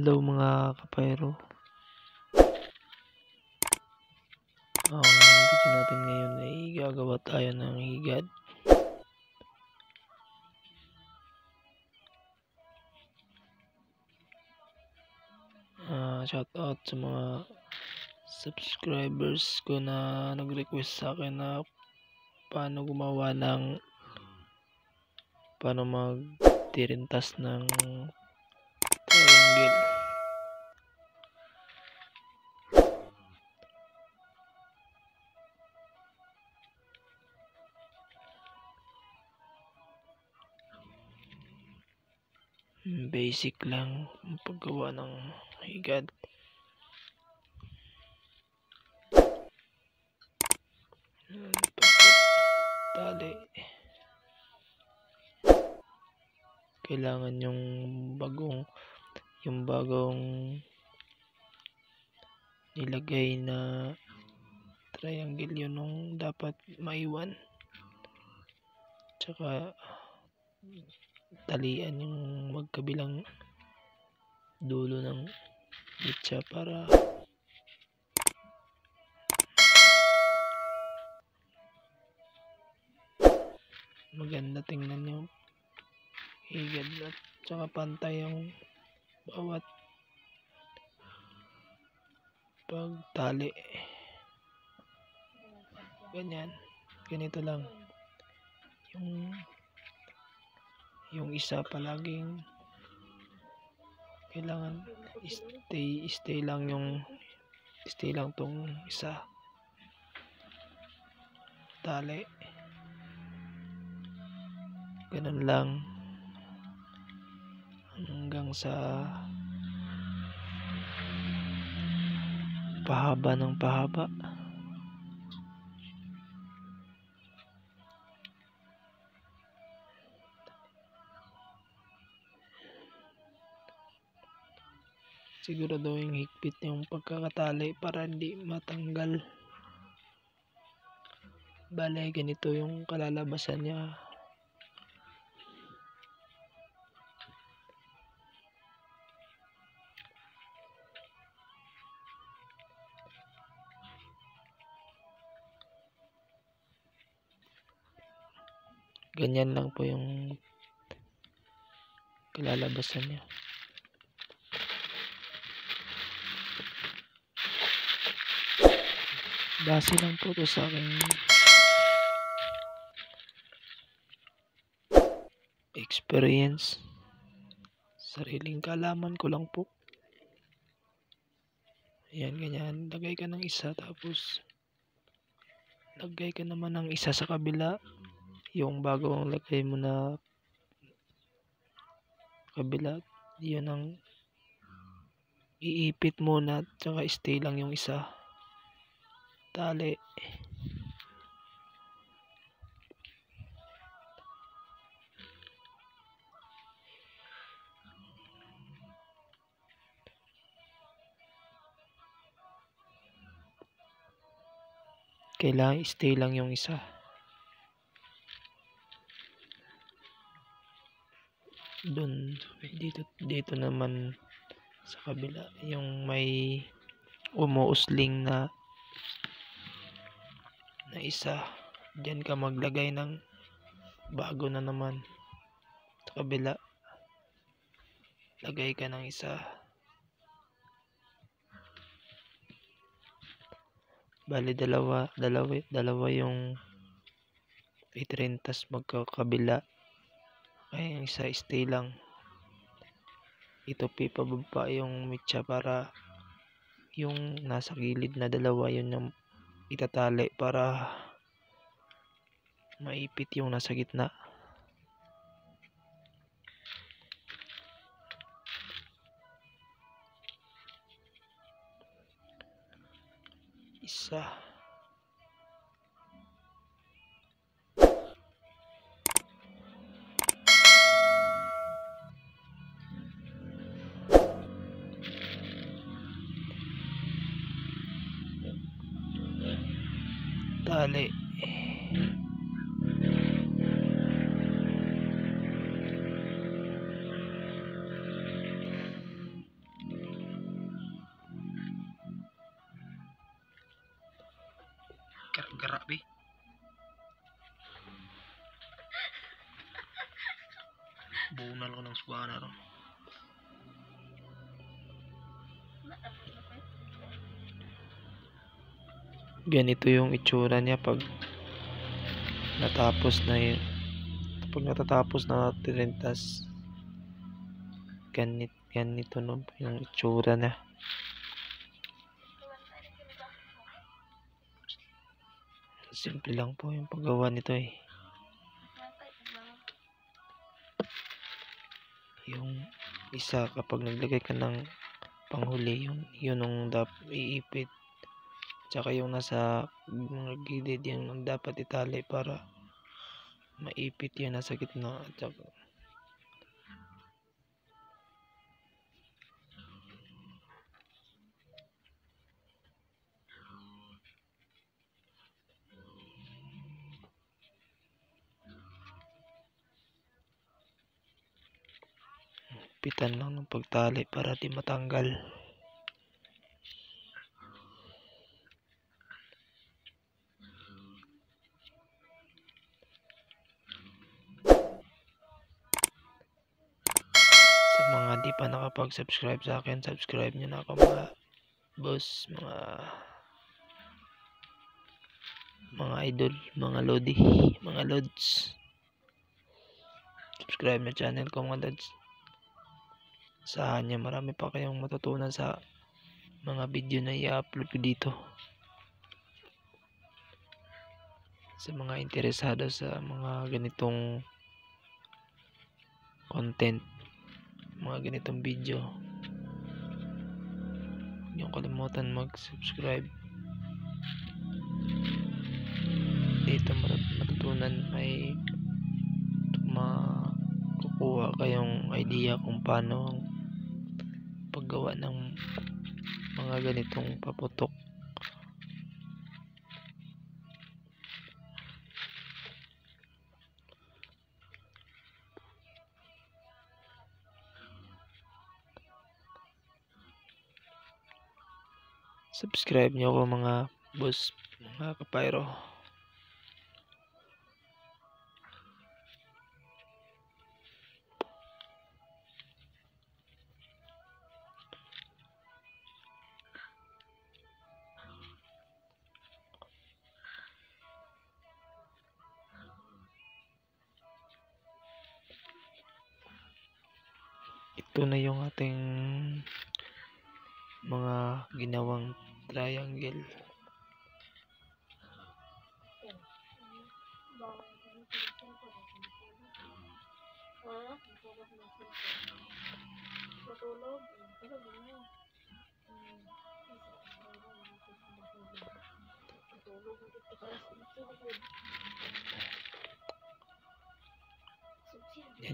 Hello mga kapayro. Ang video natin ngayon ay gagawa tayo ng higad. Shout out sa mga subscribers ko na nag-request sa akin na paano magtirintas ng triangle. Basic lang ang paggawa ng higad. Tali. Kailangan yung bagong nilagay na triangle, yun yung dapat maiwan. Tsaka talian yung magkabilang dulo ng mitsa para maganda tingnan yung higad at tsaka pantay yung bawat pagtali. Ganito lang. Yung isa palaging kailangan stay lang tong isa tali. Ganun lang hanggang sa pahaba ng pahaba. Siguraduhin higpit yung pagkakatali para hindi matanggal. Bale, ganito yung kalalabasan niya. Ganyan lang po yung kalalabasan niya. Base lang po to sa aking experience. Sariling kaalaman ko lang po. Ayan, ganyan. Lagay ka ng isa, tapos lagay ka naman ng isa sa kabila. Yung bago ang lagay mo na kabila, yun ang iipit muna, tsaka stay lang yung isa tali. Kailangan stay lang yung isa. Dito naman sa kabila, yung may umuusling na isa, diyan ka maglagay ng bago na naman. Sa kabila, lagay ka ng isa. Bali dalawa yung itrintas magkakabila. Ay, yung isa stay lang. Ito pababa yung mitsa para yung nasa gilid na dalawa, yun yung itatali para maipit yung nasa gitna. Isa. Tali. bunal ko ng spanner. Ganito yung itsura niya pag natatapos na natin, tas ganito no yung itsura na. Simple lang po yung paggawa nito eh. Yung isa, kapag naglagay ka ng panghuli, yun yung iipit, tsaka yung nasa mga gilid yung dapat itali para maipit yun nasa gitna. Tsaka pitan lang ng pagtali para di matanggal. Sa mga di pa nakapag-subscribe sa akin, subscribe nyo na ako mga boss, mga idol, mga lodi, mga lods. Subscribe na channel ko mga lods. Saan nyo, marami pa kayong matutunan sa mga video na i-upload ko dito. Sa mga interesado sa mga ganitong content, mga ganitong video, huwag niyong kalimutan mag-subscribe. Dito matutunan, may makukuha kayong idea kung paano ang paggawa ng mga ganitong paputok. Subscribe nyo ako mga boss, mga kapayro. Ito na yung ating mga ginawang triangle.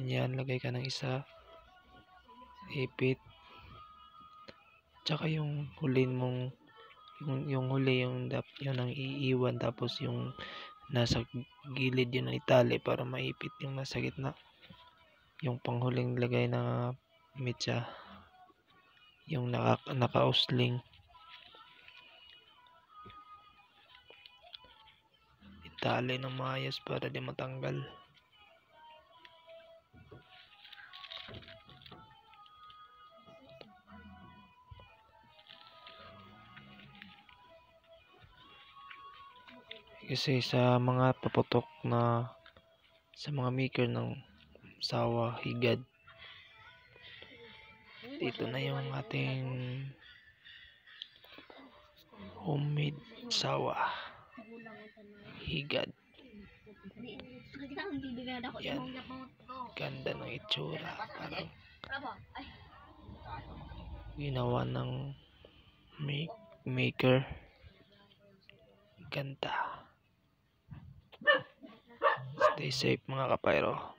Yan, lagay ka ng isa, ipit, tsaka yung hulin mong yung huli yung ang iiwan, tapos yung nasa gilid yun ang itali para maipit yung nasa gitna. Yung panghuling lagay na mitsa, yung naka-usling, itali ng maayos para di matanggal. Kasi sa mga paputok na sa mga maker ng sawa, higad, dito na yung ating homemade sawa, higad. Yan, ganda ng itsura, parang ginawa ng maker. Ganda. Stay safe mga kapayro.